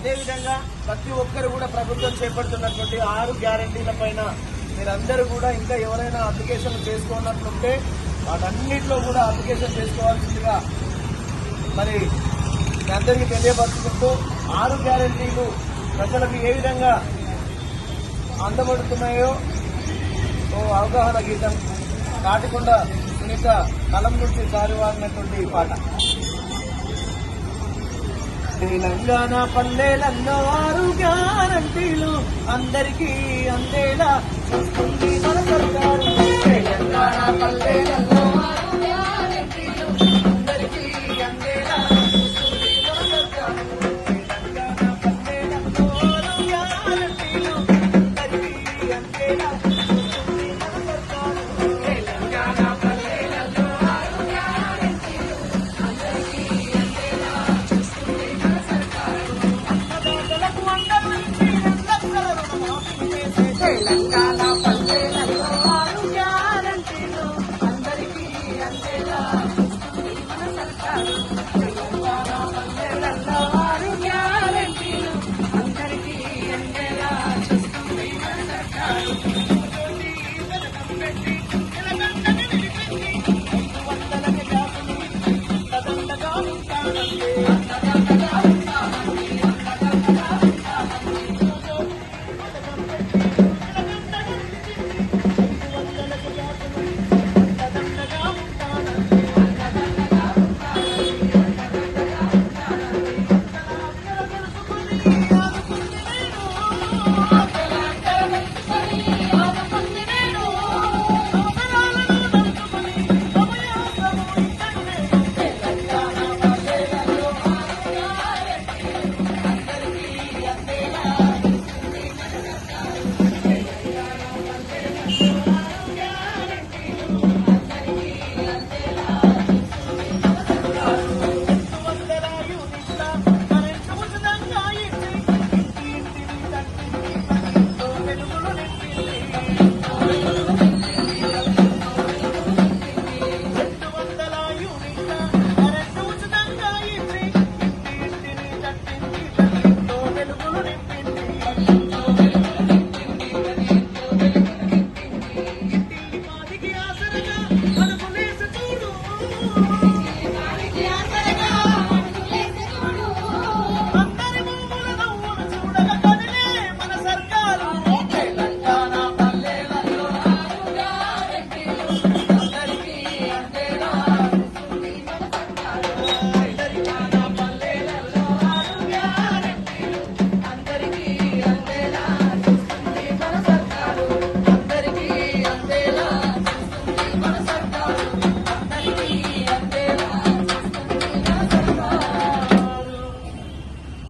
అదేవిధంగా ప్రతి ఒక్కరు కూడా ప్రభుత్వం చేపడుతున్నటువంటి 6 గ్యారంటీల పైన మీరందరూ కూడా ఇంకా ఎవరైనా అప్లికేషన్లు చేసుకున్నట్లుంటే వాటన్నిటిలో కూడా అప్లికేషన్ చేసుకోవాల్సిందిగా మరి అందరికీ తెలియపరుచుకుంటూ 6 గ్యారంటీలు ప్రజలకు ఏ విధంగా అందబడుతున్నాయో అవగాహన గీతం నాటికొండ సునీత కలం నుంచి జారివారినటువంటి ఈ పాట. తెలంగాణ పల్లెలల్లో 6 గ్యారంటీలు అందరికీ అందేలా చూస్తుంది మన సర్కారు. తెలంగాణ పల్లెలల్లో 6